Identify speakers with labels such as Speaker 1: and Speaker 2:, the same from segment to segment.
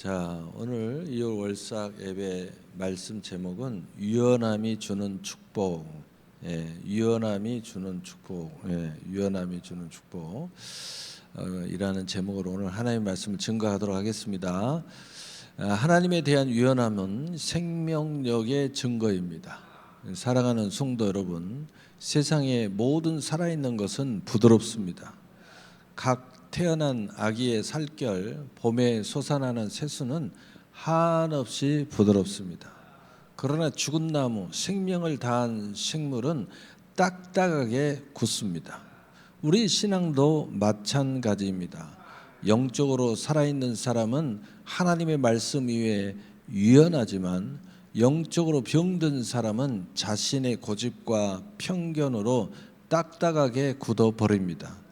Speaker 1: 자, 오늘 2월 월삭 예배 말씀 제목은 유연함이 주는 축복. 유연함이 주는 축복. 유연함이 주는 축복. 이라는 제목으로 오늘 하나님의 말씀을 증거하도록 하겠습니다. 하나님에 대한 유연함은 생명력의 증거입니다. 사랑하는 성도 여러분, 세상의 모든 살아있는 것은 부드럽습니다. 각 태어난 아기의 살결, 봄에 솟아나는 새수는 한없이 부드럽습니다. 그러나 죽은 나무, 생명을 다한 식물은 딱딱하게 굳습니다. 우리 신앙도 마찬가지입니다. 영적으로 살아있는 사람은 하나님의 말씀 위에 유연하지만 영적으로 병든 사람은 자신의 고집과 편견으로 딱딱하게 굳어버립니다.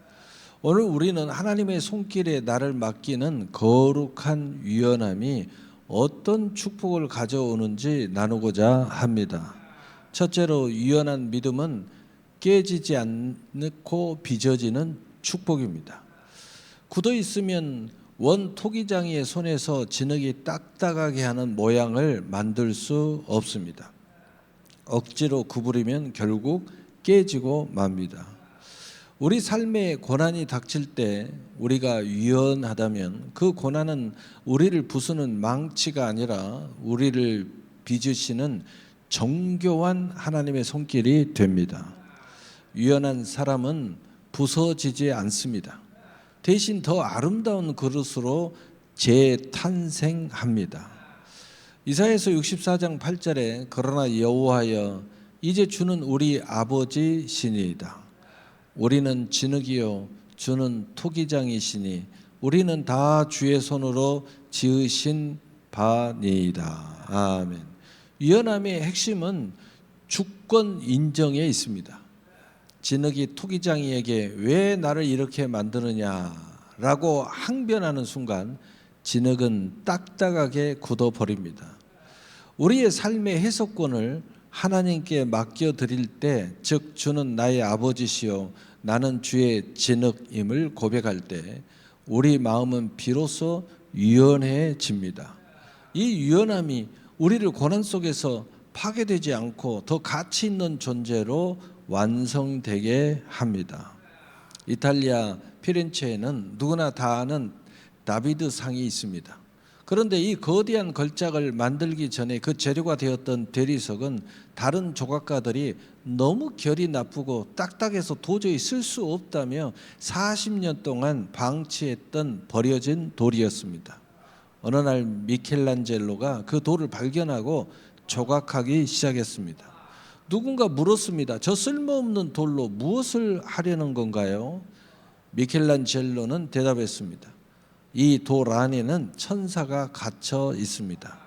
Speaker 1: 오늘 우리는 하나님의 손길에 나를 맡기는 거룩한 유연함이 어떤 축복을 가져오는지 나누고자 합니다. 첫째로, 유연한 믿음은 깨지지 않고 빚어지는 축복입니다. 굳어 있으면 원 토기장이의 손에서 진흙이 딱딱하게 하는 모양을 만들 수 없습니다. 억지로 구부리면 결국 깨지고 맙니다. 우리 삶에 고난이 닥칠 때 우리가 유연하다면 그 고난은 우리를 부수는 망치가 아니라 우리를 빚으시는 정교한 하나님의 손길이 됩니다. 유연한 사람은 부서지지 않습니다. 대신 더 아름다운 그릇으로 재탄생합니다. 이사야서 64장 8절에 그러나 여호와여 이제 주는 우리 아버지시니이다. 우리는 진흙이요 주는 토기장이시니 우리는 다 주의 손으로 지으신 바니이다. 아멘. 유연함의 핵심은 주권 인정에 있습니다. 진흙이 토기장이에게 왜 나를 이렇게 만드느냐라고 항변하는 순간 진흙은 딱딱하게 굳어버립니다. 우리의 삶의 해석권을 하나님께 맡겨드릴 때, 즉 주는 나의 아버지시요 나는 주의 진흙임을 고백할 때 우리 마음은 비로소 유연해집니다. 이 유연함이 우리를 고난 속에서 파괴되지 않고 더 가치 있는 존재로 완성되게 합니다. 이탈리아 피렌체에는 누구나 다 아는 다비드 상이 있습니다. 그런데 이 거대한 걸작을 만들기 전에 그 재료가 되었던 대리석은 다른 조각가들이 너무 결이 나쁘고 딱딱해서 도저히 쓸 수 없다며 40년 동안 방치했던 버려진 돌이었습니다. 어느 날 미켈란젤로가 그 돌을 발견하고 조각하기 시작했습니다. 누군가 물었습니다. 저 쓸모없는 돌로 무엇을 하려는 건가요? 미켈란젤로는 대답했습니다. 이 돌 안에는 천사가 갇혀 있습니다.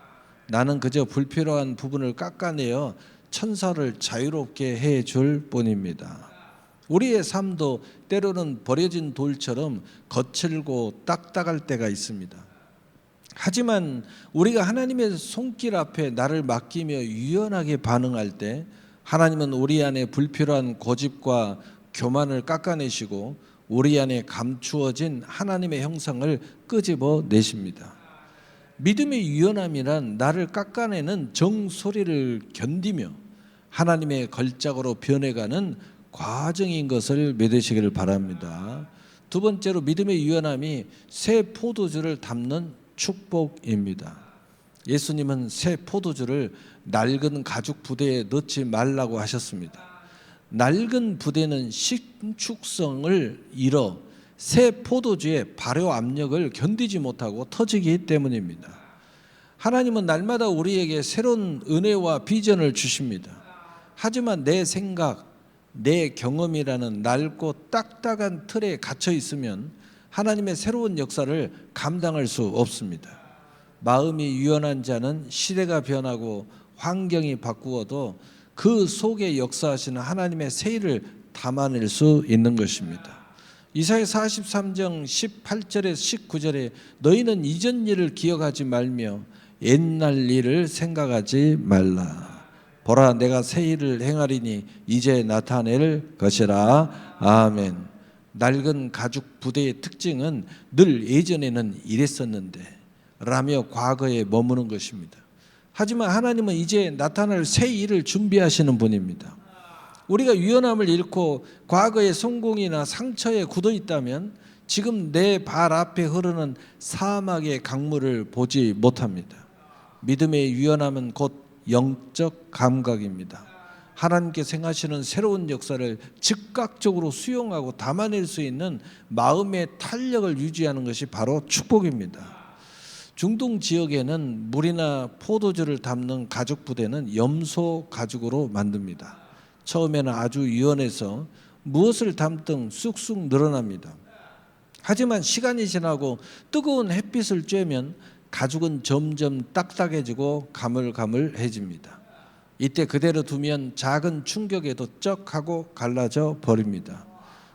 Speaker 1: 나는 그저 불필요한 부분을 깎아내어 천사를 자유롭게 해줄 뿐입니다. 우리의 삶도 때로는 버려진 돌처럼 거칠고 딱딱할 때가 있습니다. 하지만 우리가 하나님의 손길 앞에 나를 맡기며 유연하게 반응할 때 하나님은 우리 안에 불필요한 고집과 교만을 깎아내시고 우리 안에 감추어진 하나님의 형상을 끄집어 내십니다. 믿음의 유연함이란 나를 깎아내는 정소리를 견디며 하나님의 걸작으로 변해가는 과정인 것을 믿으시기를 바랍니다. 두 번째로, 믿음의 유연함이 새 포도주를 담는 축복입니다. 예수님은 새 포도주를 낡은 가죽 부대에 넣지 말라고 하셨습니다. 낡은 부대는 신축성을 잃어 새 포도주의 발효 압력을 견디지 못하고 터지기 때문입니다. 하나님은 날마다 우리에게 새로운 은혜와 비전을 주십니다. 하지만 내 생각, 내 경험이라는 낡고 딱딱한 틀에 갇혀 있으면 하나님의 새로운 역사를 감당할 수 없습니다. 마음이 유연한 자는 시대가 변하고 환경이 바꾸어도 그 속에 역사하시는 하나님의 새 일을 담아낼 수 있는 것입니다. 이사야 43장 18절에서 19절에 너희는 이전 일을 기억하지 말며 옛날 일을 생각하지 말라. 보라, 내가 새 일을 행하리니 이제 나타낼 것이라. 아멘. 낡은 가죽 부대의 특징은 늘 예전에는 이랬었는데 라며 과거에 머무는 것입니다. 하지만 하나님은 이제 나타날 새 일을 준비하시는 분입니다. 우리가 유연함을 잃고 과거의 성공이나 상처에 굳어 있다면 지금 내 발 앞에 흐르는 사막의 강물을 보지 못합니다. 믿음의 유연함은 곧 영적 감각입니다. 하나님께서 행하시는 새로운 역사를 즉각적으로 수용하고 담아낼 수 있는 마음의 탄력을 유지하는 것이 바로 축복입니다. 중동 지역에는 물이나 포도주를 담는 가죽 부대는 염소 가죽으로 만듭니다. 처음에는 아주 유연해서 무엇을 담든 쑥쑥 늘어납니다. 하지만 시간이 지나고 뜨거운 햇빛을 쬐면 가죽은 점점 딱딱해지고 가물가물해집니다. 이때 그대로 두면 작은 충격에도 쩍 하고 갈라져 버립니다.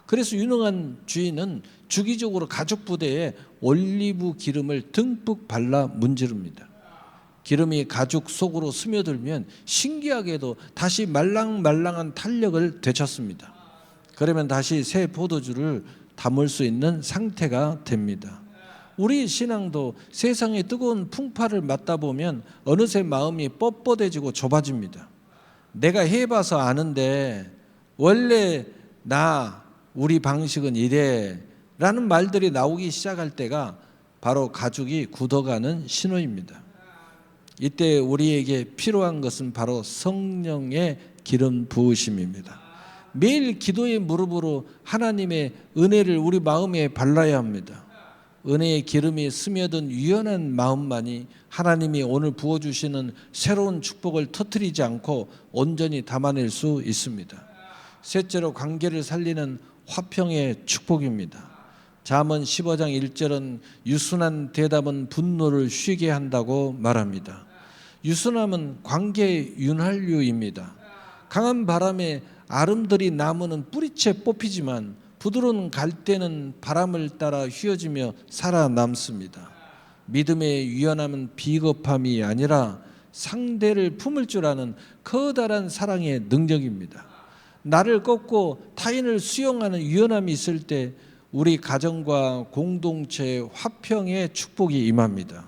Speaker 1: 그래서 유능한 주인은 주기적으로 가죽 부대에 올리브 기름을 듬뿍 발라 문지릅니다. 기름이 가죽 속으로 스며들면 신기하게도 다시 말랑말랑한 탄력을 되찾습니다. 그러면 다시 새 포도주를 담을 수 있는 상태가 됩니다. 우리 신앙도 세상의 뜨거운 풍파를 맞다 보면 어느새 마음이 뻣뻣해지고 좁아집니다. 내가 해봐서 아는데 원래 우리 방식은 이래 라는 말들이 나오기 시작할 때가 바로 가죽이 굳어가는 신호입니다. 이때 우리에게 필요한 것은 바로 성령의 기름 부으심입니다. 매일 기도의 무릎으로 하나님의 은혜를 우리 마음에 발라야 합니다. 은혜의 기름이 스며든 유연한 마음만이 하나님이 오늘 부어주시는 새로운 축복을 터뜨리지 않고 온전히 담아낼 수 있습니다. 셋째로 관계를 살리는 화평의 축복입니다. 잠언 15장 1절은 유순한 대답은 분노를 쉬게 한다고 말합니다. 유순함은 관계의 윤활유입니다. 강한 바람에 아름들이 나무는 뿌리채 뽑히지만 부드러운 갈대는 바람을 따라 휘어지며 살아남습니다. 믿음의 유연함은 비겁함이 아니라 상대를 품을 줄 아는 커다란 사랑의 능력입니다. 나를 꺾고 타인을 수용하는 유연함이 있을 때 우리 가정과 공동체의 화평의 축복이 임합니다.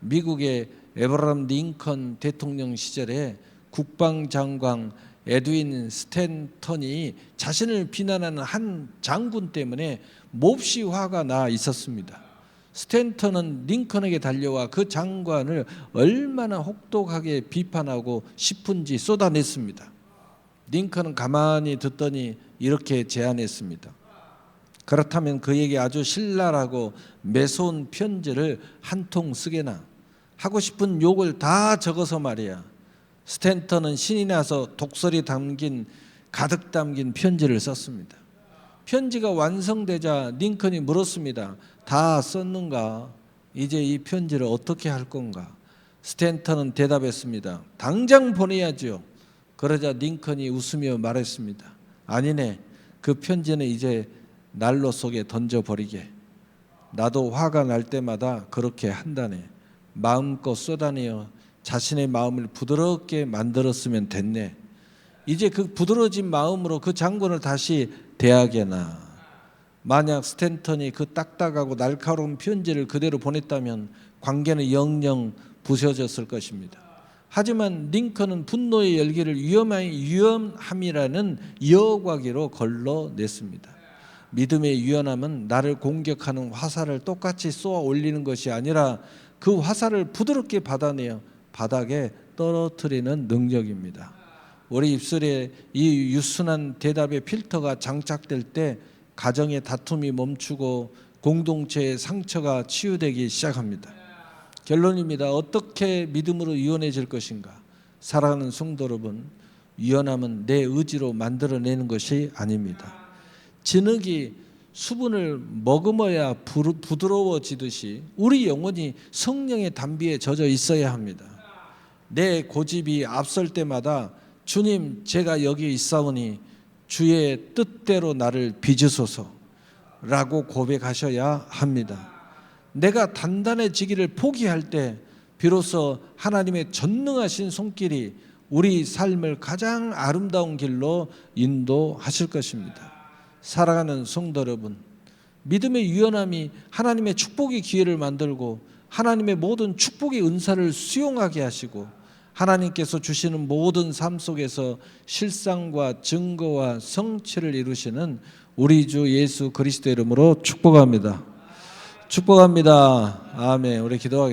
Speaker 1: 미국의 에브라함 링컨 대통령 시절에 국방장관 에드윈 스탠턴이 자신을 비난하는 한 장군 때문에 몹시 화가 나 있었습니다. 스탠턴은 링컨에게 달려와 그 장관을 얼마나 혹독하게 비판하고 싶은지 쏟아냈습니다. 링컨은 가만히 듣더니 이렇게 제안했습니다. 그렇다면 그에게 아주 신랄하고 매서운 편지를 한 통 쓰게나. 하고 싶은 욕을 다 적어서 말이야. 스탠턴은 신이 나서 독설이 가득 담긴 편지를 썼습니다. 편지가 완성되자 링컨이 물었습니다. 다 썼는가? 이제 이 편지를 어떻게 할 건가? 스탠턴은 대답했습니다. 당장 보내야지요. 그러자 링컨이 웃으며 말했습니다. 아니네. 그 편지는 이제 난로 속에 던져버리게. 나도 화가 날 때마다 그렇게 한다네. 마음껏 쏟아내어 자신의 마음을 부드럽게 만들었으면 됐네. 이제 그 부드러워진 마음으로 그 장군을 다시 대하게나. 만약 스탠턴이 그 딱딱하고 날카로운 편지를 그대로 보냈다면 관계는 영영 부서졌을 것입니다. 하지만 링컨은 분노의 열기를 위험함이라는 여과기로 걸러냈습니다. 믿음의 유연함은 나를 공격하는 화살을 똑같이 쏘아 올리는 것이 아니라 그 화살을 부드럽게 받아내어 바닥에 떨어뜨리는 능력입니다. 우리 입술에 이 유순한 대답의 필터가 장착될 때 가정의 다툼이 멈추고 공동체의 상처가 치유되기 시작합니다. 결론입니다. 어떻게 믿음으로 유연해질 것인가? 사랑하는 성도 여러분, 유연함은 내 의지로 만들어내는 것이 아닙니다. 진흙이 수분을 머금어야 부드러워지듯이 우리 영혼이 성령의 담비에 젖어 있어야 합니다. 내 고집이 앞설 때마다 주님, 제가 여기 있사오니 주의 뜻대로 나를 빚으소서 라고 고백하셔야 합니다. 내가 단단해지기를 포기할 때 비로소 하나님의 전능하신 손길이 우리 삶을 가장 아름다운 길로 인도하실 것입니다. 사랑하는 성도 여러분, 믿음의 유연함이 하나님의 축복의 기회를 만들고 하나님의 모든 축복의 은사를 수용하게 하시고 하나님께서 주시는 모든 삶 속에서 실상과 증거와 성취를 이루시는 우리 주 예수 그리스도의 이름으로 축복합니다. 축복합니다. 아멘. 우리 기도하겠습니다.